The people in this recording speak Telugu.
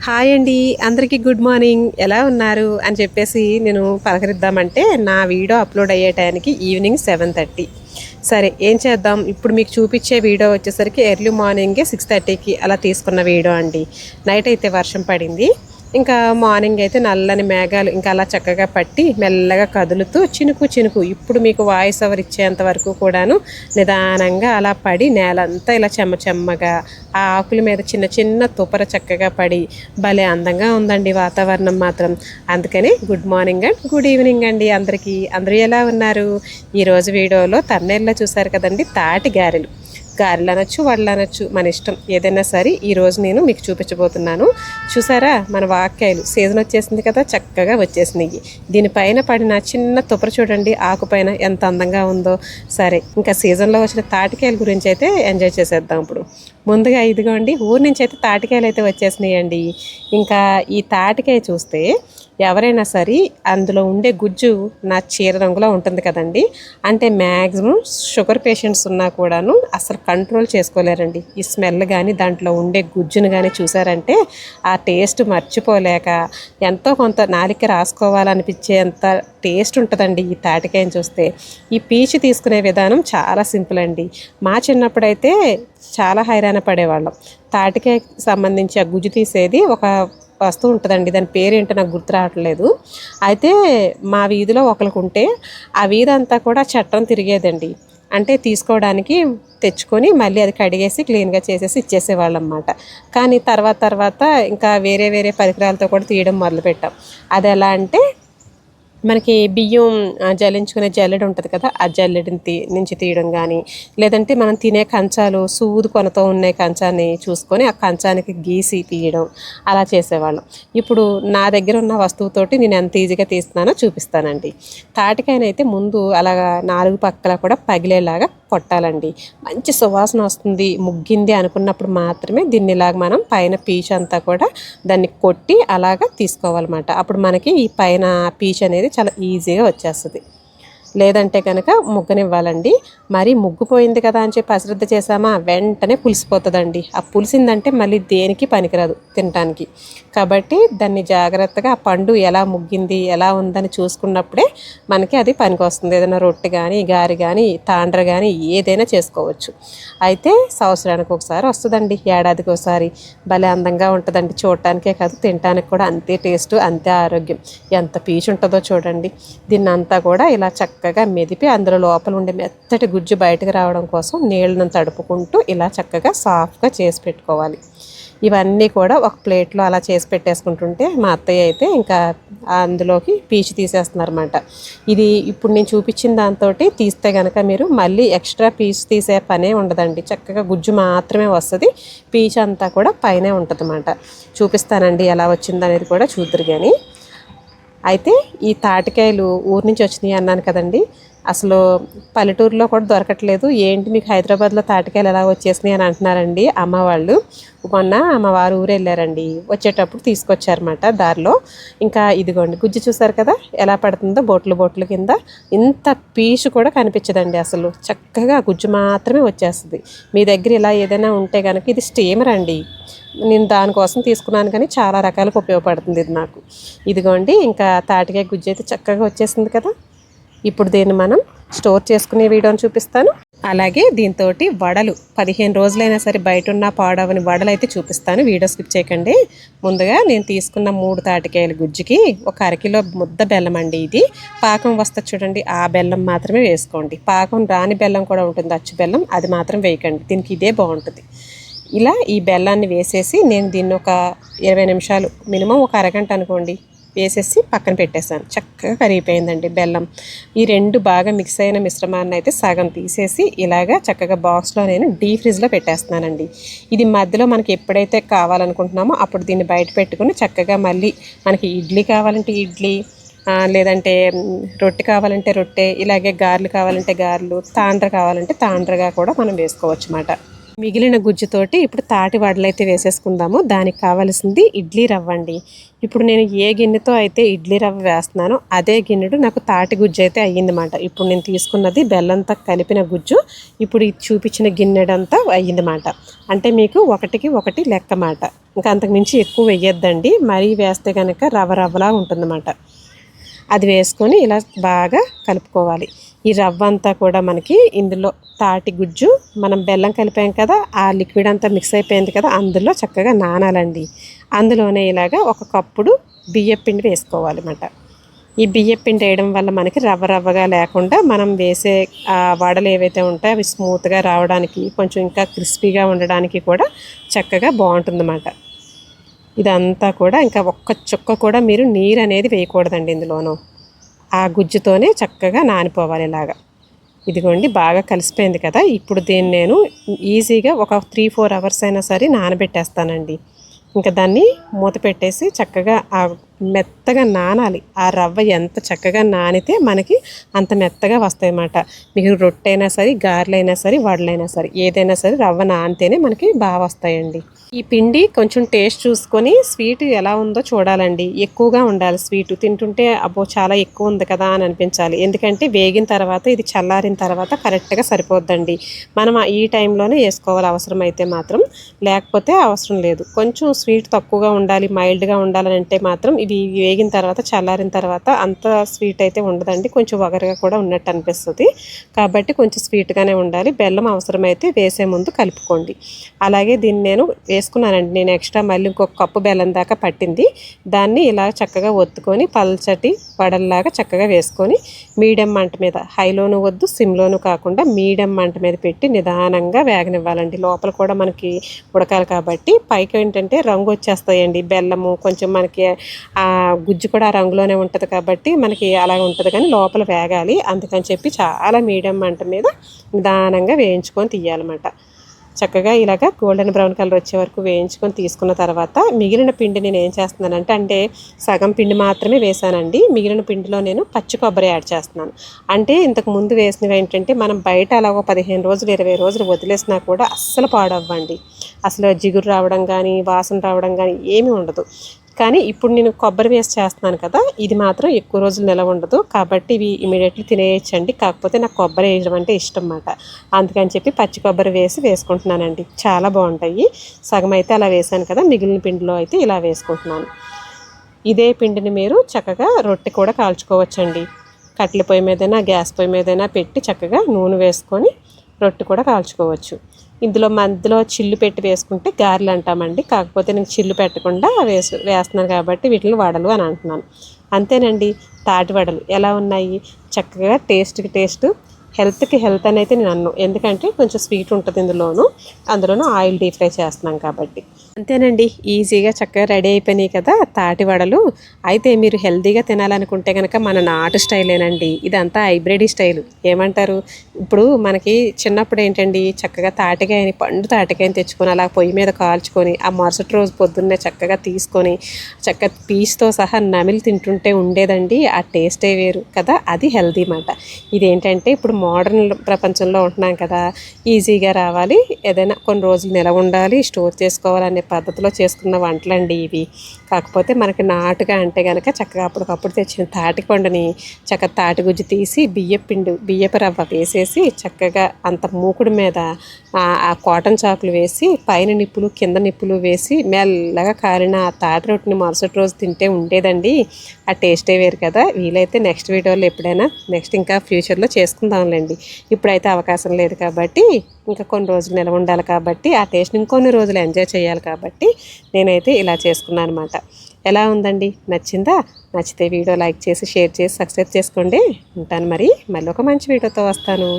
హాయ్ అండి, అందరికీ గుడ్ మార్నింగ్. ఎలా ఉన్నారు అని చెప్పేసి నేను పలకరిద్దామంటే నా వీడియో అప్లోడ్ అయ్యే టైంకి ఈవినింగ్ 7:30. సరే ఏం చేద్దాం, ఇప్పుడు మీకు చూపించే వీడియో వచ్చేసరికి ఎర్లీ మార్నింగే 6:30కి అలా తీసుకున్న వీడియో అండి. నైట్ అయితే వర్షం పడింది, ఇంకా మార్నింగ్ అయితే నల్లని మేఘాలు ఇంకా అలా చక్కగా పట్టి మెల్లగా కదులుతూ చినుకు చినుకు ఇప్పుడు మీకు వాయిస్ ఓవర్ ఇచ్చేంత వరకు కూడాను నిదానంగా అలా పడి నేలంతా ఇలా చెమ్మగా ఆ ఆకుల మీద చిన్న చిన్న తుపర చక్కగా పడి భలే అందంగా ఉందండి వాతావరణం మాత్రం. అందుకని good morning and good evening అండి అందరికీ. అందరూ ఎలా ఉన్నారు? ఈరోజు వీడియోలో తన్నేళ్ళలో చూసారు కదండి, తాటి గారెలు అనొచ్చు, వడలు అనొచ్చు, మన ఇష్టం ఏదైనా సరే. ఈరోజు నేను మీకు చూపించబోతున్నాను. చూసారా, మన వాక్కాయలు సీజన్ వచ్చేసింది కదా, చక్కగా వచ్చేసినాయి. దీనిపైన పడిన చిన్న తుపర చూడండి, ఆకుపైన ఎంత అందంగా ఉందో. సరే, ఇంకా సీజన్లో వచ్చిన తాటికాయల గురించి అయితే ఎంజాయ్ చేసేద్దాం. ఇప్పుడు ముందుగా ఇదిగోండి, ఊరి నుంచి అయితే తాటికాయలు అయితే వచ్చేసినాయండి. ఇంకా ఈ తాటికాయ చూస్తే ఎవరైనా సరే అందులో ఉండే గుజ్జు నా చీర రంగులో ఉంటుంది కదండి. అంటే మ్యాక్సిమం షుగర్ పేషెంట్స్ ఉన్నా కూడాను అసలు కంట్రోల్ చేసుకోలేరండి. ఈ స్మెల్ కానీ దాంట్లో ఉండే గుజ్జును కానీ చూసారంటే ఆ టేస్ట్ మర్చిపోలేక ఎంతో కొంత నాలిక రాసుకోవాలనిపించేంత టేస్ట్ ఉంటుందండి ఈ తాటికాయని చూస్తే. ఈ పీచు తీసుకునే విధానం చాలా సింపుల్ అండి. మా చిన్నప్పుడైతే చాలా హైరాణ పడేవాళ్ళం. తాటికాయకి సంబంధించి ఆ గుజ్జు తీసేది ఒక వస్తువు ఉంటుందండి, దాని పేరేంటో నాకు గుర్తు రావట్లేదు. అయితే మా వీధిలో ఒకరికి ఉంటే ఆ వీధి అంతా కూడా చట్టం తిరిగేదండి. అంటే తీసుకోవడానికి తెచ్చుకొని మళ్ళీ అది కడిగేసి క్లీన్గా చేసేసి ఇచ్చేసేవాళ్ళం అన్నమాట. కానీ తర్వాత ఇంకా వేరే పరికరాలతో కూడా తీయడం మొదలుపెట్టాం. అది ఎలా అంటే మనకి బియ్యం జల్లించుకునే జల్లెడ ఉంటుంది కదా, ఆ జల్లెడిని నుంచి తీయడం కానీ, లేదంటే మనం తినే కంచాలు సూదు కొనతో ఉన్న కంచాన్ని చూసుకొని ఆ కంచానికి గీసి తీయడం, అలా చేసేవాళ్ళం. ఇప్పుడు నా దగ్గర ఉన్న వస్తువుతోటి నేను ఎంత ఈజీగా తీస్తున్నానో చూపిస్తానండి. తాటికాయనైతే ముందు అలాగా 4 పక్కల కూడా పగిలేలాగా కొట్టాలండి. మంచి సువాసన వస్తుంది, ముగ్గింది అనుకున్నప్పుడు మాత్రమే దీన్ని ఇలాగ మనం పైన పీచు అంతా కూడా దాన్ని కొట్టి అలాగా తీసుకోవాలన్నమాట. అప్పుడు మనకి ఈ పైన పీచు అనేది చాలా ఈజీగా వచ్చేస్తుంది. లేదంటే కనుక ముగ్గనివ్వాలండి. మరి ముగ్గుపోయింది కదా అని చెప్పి అశ్రద్ధ చేసామా వెంటనే పులిసిపోతుందండి. ఆ పులిసిందంటే మళ్ళీ దేనికి పనికిరాదు తినటానికి. కాబట్టి దాన్ని జాగ్రత్తగా ఆ పండు ఎలా ముగ్గింది ఎలా ఉందని చూసుకున్నప్పుడే మనకి అది పనికి వస్తుంది. ఏదైనా రొట్టె కానీ గారి కానీ తాండ్ర కానీ ఏదైనా చేసుకోవచ్చు. అయితే సంవత్సరానికి ఒకసారి వస్తుందండి, ఏడాదికి ఒకసారి. భలే అందంగా ఉంటుందండి, చూడటానికే కాదు తినటానికి కూడా అంతే టేస్ట్ అంతే ఆరోగ్యం. ఎంత పీచు ఉంటుందో చూడండి. దీన్నంతా కూడా ఇలా చక్కగా మెదిపి అందులో లోపల ఉండే మెత్తటి గుజ్జు బయటకు రావడం కోసం నీళ్ళను తడుపుకుంటూ ఇలా చక్కగా సాఫ్ట్గా చేసి పెట్టుకోవాలి. ఇవన్నీ కూడా ఒక ప్లేట్లో అలా చేసి పెట్టేసుకుంటుంటే మా అత్తయ్య అయితే ఇంకా అందులోకి పీచు తీసేస్తున్నారన్నమాట. ఇది ఇప్పుడు నేను చూపించిన దాంతో తీస్తే కనుక మీరు మళ్ళీ ఎక్స్ట్రా పీచు తీసే పనే ఉండదండి. చక్కగా గుజ్జు మాత్రమే వస్తుంది, పీచు అంతా కూడా పైనే ఉంటుంది అన్నమాట. చూపిస్తానండి ఎలా వచ్చిందనేది కూడా చూద్దరు. కానీ అయితే ఈ తాటికాయలు ఊరి నుంచి వచ్చినాయి అన్నాను కదండి, అసలు పల్లెటూరులో కూడా దొరకట్లేదు. ఏంటి మీకు హైదరాబాద్లో తాటికాయలు ఎలా వచ్చేసినాయి అని అంటున్నారండి అమ్మ వాళ్ళు. మొన్న మా వారు ఊరు వెళ్ళారండి, వచ్చేటప్పుడు తీసుకొచ్చారన్నమాట దారిలో. ఇంకా ఇదిగోండి గుజ్జు చూసారు కదా ఎలా పడుతుందో, బొట్లు కింద. ఇంత పీచు కూడా కనిపించదండి అసలు, చక్కగా గుజ్జు మాత్రమే వచ్చేస్తుంది. మీ దగ్గర ఇలా ఏదైనా ఉంటే కనుక, ఇది స్టీమర్ అండి, నేను దానికోసం తీసుకున్నాను కానీ చాలా రకాలకు ఉపయోగపడుతుంది ఇది నాకు. ఇదిగోండి ఇంకా తాటికాయ గుజ్జు అయితే చక్కగా వచ్చేసింది కదా. ఇప్పుడు దీన్ని మనం స్టోర్ చేసుకునే వీడియోని చూపిస్తాను. అలాగే దీంతో వడలు 15 రోజులైనా సరే బయట ఉన్న పాడవని వడలు అయితే చూపిస్తాను. వీడియో స్కిప్ చేయకండి. ముందుగా నేను తీసుకున్న 3 తాటికాయల గుజ్జుకి ఒక అరకిలో ముద్ద బెల్లం అండి. ఇది పాకం వస్తుంది చూడండి, ఆ బెల్లం మాత్రమే వేసుకోండి. పాకం రాని బెల్లం కూడా ఉంటుంది, అచ్చు బెల్లం, అది మాత్రం వేయకండి, దీనికి ఇదే బాగుంటుంది. ఇలా ఈ బెల్లాన్ని వేసేసి నేను దీన్ని ఒక 20 నిమిషాలు, మినిమం ఒక అరగంట అనుకోండి, వేసేసి పక్కన పెట్టేసాను. చక్కగా కరిగిపోయిందండి బెల్లం. ఈ 2 బాగా మిక్స్ అయిన మిశ్రమాన్ని అయితే సగం తీసేసి ఇలాగా చక్కగా బాక్స్లో నేను డీప్ ఫ్రిడ్జ్లో పెట్టేస్తున్నానండి. ఇది మధ్యలో మనకి ఎప్పుడైతే కావాలనుకుంటున్నామో అప్పుడు దీన్ని బయట పెట్టుకుని చక్కగా మళ్ళీ మనకి ఇడ్లీ కావాలంటే ఇడ్లీ, లేదంటే రొట్టె కావాలంటే రొట్టె, ఇలాగే గారెలు కావాలంటే గారెలు, తాండ్ర కావాలంటే తాండ్రగా కూడా మనం వేసుకోవచ్చు అన్నమాట. మిగిలిన గుజ్జుతోటి ఇప్పుడు తాటి వడలైతే వేసేసుకుందాము. దానికి కావాల్సింది ఇడ్లీ రవ్వ అండి. ఇప్పుడు నేను ఏ గిన్నెతో అయితే ఇడ్లీ రవ్వ వేస్తున్నానో అదే గిన్నెడు నాకు తాటి గుజ్జు అయితే అయ్యిందన్నమాట. ఇప్పుడు నేను తీసుకున్నది బెల్లంతో కలిపిన గుజ్జు ఇప్పుడు ఇది చూపించిన గిన్నెడంతా అయ్యిందన్నమాట. అంటే మీకు 1కి 1 లెక్క మాట. ఇంకా అంతకుమించి ఎక్కువ వేయొద్దండి, మరీ వేస్తే కనుక రవ్వ రవ్వలా ఉంటుందన్నమాట. అది వేసుకొని ఇలా బాగా కలుపుకోవాలి. ఈ రవ్వ అంతా కూడా మనకి ఇందులో తాటి గుజ్జు మనం బెల్లం కలిపాం కదా, ఆ లిక్విడ్ అంతా మిక్స్ అయిపోయింది కదా, అందులో చక్కగా నానాలండి. అందులోనే ఇలాగా 1 కప్పుడు బియ్యపిండి వేసుకోవాలన్నమాట. ఈ బియ్యపిండి వేయడం వల్ల మనకి రవ్వ రవ్వగా లేకుండా మనం వేసే వడలు ఏవైతే ఉంటాయో అవి స్మూత్గా రావడానికి, కొంచెం ఇంకా క్రిస్పీగా ఉండడానికి కూడా చక్కగా బాగుంటుందన్నమాట. ఇదంతా కూడా ఇంకా ఒక్క చుక్క కూడా మీరు నీరు అనేది వేయకూడదండి ఇందులోనూ. ఆ గుజ్జుతోనే చక్కగా నానిపోవాలి ఇలాగా. ఇదిగోండి బాగా కలిసిపోయింది కదా. ఇప్పుడు దీన్ని నేను ఈజీగా ఒక 3-4 అవర్స్ అయినా సరే నానబెట్టేస్తానండి. ఇంకా దాన్ని మూత పెట్టేసి చక్కగా మెత్తగా నానాలి. ఆ రవ్వ ఎంత చక్కగా నానితే మనకి అంత మెత్తగా వస్తాయన్నమాట. మీకు రొట్టె అయినా సరే, గారెలైనా సరే, వడలైనా సరే, ఏదైనా సరే రవ్వ నానితేనే మనకి బాగా వస్తాయండి. ఈ పిండి కొంచెం టేస్ట్ చూసుకొని స్వీట్ ఎలా ఉందో చూడాలండి. ఎక్కువగా ఉండాలి స్వీటు. తింటుంటే అబ్బో చాలా ఎక్కువ ఉంది కదా అని అనిపించాలి. ఎందుకంటే వేగిన తర్వాత ఇది చల్లారిన తర్వాత కరెక్ట్గా సరిపోద్దండి. మనం ఈ టైంలోనే వేసుకోవాలి అవసరమైతే మాత్రం, లేకపోతే అవసరం లేదు. కొంచెం స్వీట్ తక్కువగా ఉండాలి, మైల్డ్గా ఉండాలని అంటే మాత్రం ఇది వేగిన తర్వాత చల్లారిన తర్వాత అంత స్వీట్ అయితే ఉండదండి, కొంచెం వగరగా కూడా ఉన్నట్టు అనిపిస్తుంది. కాబట్టి కొంచెం స్వీట్గానే ఉండాలి. బెల్లం అవసరమైతే వేసే ముందు కలుపుకోండి. అలాగే దీన్ని నేను వేసుకున్నానండి. నేను ఎక్స్ట్రా మళ్ళీ ఇంకొక కప్పు బెల్లం దాకా పట్టింది. దాన్ని ఇలా చక్కగా ఒత్తుకొని పల్చటి వడల్లాగా చక్కగా వేసుకొని మీడియం మంట మీద, హైలోను వద్దు సిమ్లోను కాకుండా మీడియం మంట మీద పెట్టి నిదానంగా వేగనివ్వాలండి. లోపల కూడా మనకి ఉడకాలి కాబట్టి. పైకి ఏంటంటే రంగు వచ్చేస్తాయండి. బెల్లము కొంచెం మనకి ఆ గుజ్జు కూడా ఆ రంగులోనే ఉంటుంది కాబట్టి మనకి అలాగే ఉంటుంది, కానీ లోపల వేగాలి. అందుకని చెప్పి చాలా మీడియం మంట మీద నిదానంగా వేయించుకొని తీయాలన్నమాట. చక్కగా ఇలాగ గోల్డెన్ బ్రౌన్ కలర్ వచ్చే వరకు వేయించుకొని తీసుకున్న తర్వాత మిగిలిన పిండి నేను ఏం చేస్తున్నానంటే సగం పిండి మాత్రమే వేసానండి. మిగిలిన పిండిలో నేను పచ్చి కొబ్బరి యాడ్ చేస్తున్నాను. అంటే ఇంతకు ముందు వేసినవి ఏంటంటే మనం బయట అలాగో 15 రోజులు 20 రోజులు వదిలేసినా కూడా అస్సలు పాడవ్వండి. అసలు జిగురు రావడం కానీ వాసన రావడం కానీ ఏమీ ఉండదు. కానీ ఇప్పుడు నేను కొబ్బరి వేసి చేస్తున్నాను కదా, ఇది మాత్రం ఎక్కువ రోజులు నిలవ ఉండదు. కాబట్టి ఇవి ఇమీడియట్లీ తినేయచ్చండి. కాకపోతే నాకు కొబ్బరి వేయడం అంటే ఇష్టం అన్నమాట. అందుకని చెప్పి పచ్చి కొబ్బరి వేసుకుంటున్నానండి. చాలా బాగుంటాయి. సగం అయితే అలా వేసాను కదా, మిగిలిన పిండిలో అయితే ఇలా వేసుకుంటున్నాను. ఇదే పిండిని మీరు చక్కగా రొట్టె కూడా కాల్చుకోవచ్చండి. కట్టెల పొయ్యి మీదైనా గ్యాస్ పొయ్యి మీదైనా పెట్టి చక్కగా నూనె వేసుకొని రొట్టె కూడా కాల్చుకోవచ్చు. ఇందులో మధ్యలో చిల్లు పెట్టి వేసుకుంటే గారెలు అంటామండి. కాకపోతే నేను చిల్లు పెట్టకుండా వేస్తున్నాను కాబట్టి వీటిని వడలు అని అంటున్నాను. అంతేనండి. తాటి వడలు ఎలా ఉన్నాయి? చక్కగా టేస్ట్కి టేస్ట్, హెల్త్కి హెల్త్ అని అయితే నేను అన్ను. ఎందుకంటే కొంచెం స్వీట్ ఉంటుంది అందులోనూ ఆయిల్ డీప్ ఫ్రై చేస్తున్నాం కాబట్టి. అంతేనండి. ఈజీగా చక్కగా రెడీ అయిపోయినాయి కదా తాటి వడలు. అయితే మీరు హెల్తీగా తినాలనుకుంటే కనుక మన నాటు స్టైలేనండి. ఇదంతా హైబ్రిడ్ స్టైల్ ఏమంటారు. ఇప్పుడు మనకి చిన్నప్పుడు ఏంటండి, చక్కగా పండు తాటికాయని తెచ్చుకొని అలా పొయ్యి మీద కాల్చుకొని ఆ మరుసటి రోజు పొద్దున్నే చక్కగా తీసుకొని చక్కగా పీస్తో సహా నమిలి తింటుంటే ఉండేదండి. ఆ టేస్టే వేరు కదా. అది హెల్తీ మాట. ఇదేంటంటే ఇప్పుడు మోడర్న్ ప్రపంచంలో ఉంటున్నాం కదా, ఈజీగా రావాలి, ఏదైనా కొన్ని రోజులు నిలవ ఉండాలి, స్టోర్ చేసుకోవాలనే పద్ధతిలో చేసుకున్న వంటలండి ఇవి. కాకపోతే మనకి నాటుగా అంటే కనుక చక్కగా అప్పటికప్పుడు తెచ్చిన తాటి పండుని చక్కగా తాటి గుజ్జు తీసి బియ్యపు రవ్వ వేసేసి చక్కగా అంత మూకుడు మీద ఆ కాటన్ చాకులు వేసి పైన నిప్పులు కింద నిప్పులు వేసి మెల్లగా కాలిన ఆ తాటి రొట్టిని మరుసటి రోజు తింటే ఉండేదండి. ఆ టేస్టే వేరు కదా. వీలైతే నెక్స్ట్ వీడియోలో ఎప్పుడైనా ఇంకా ఫ్యూచర్లో చేసుకుందాంలేండి. ఇప్పుడైతే అవకాశం లేదు కాబట్టి, ఇంకా కొన్ని రోజులు నిలవ ఉండాలి కాబట్టి, ఆ టేస్ట్ని ఇంకొన్ని రోజులు ఎంజాయ్ చేయాలి కాబట్టి నేనైతే ఇలా చేసుకున్నాను అనమాట. ఎలా ఉందండి? నచ్చిందా? నచ్చితే వీడియో లైక్ చేసి షేర్ చేసి సబ్స్క్రైబ్ చేసుకోండి. ఉంటాను మరి. మళ్ళీ ఒక మంచి వీడియోతో వస్తాను.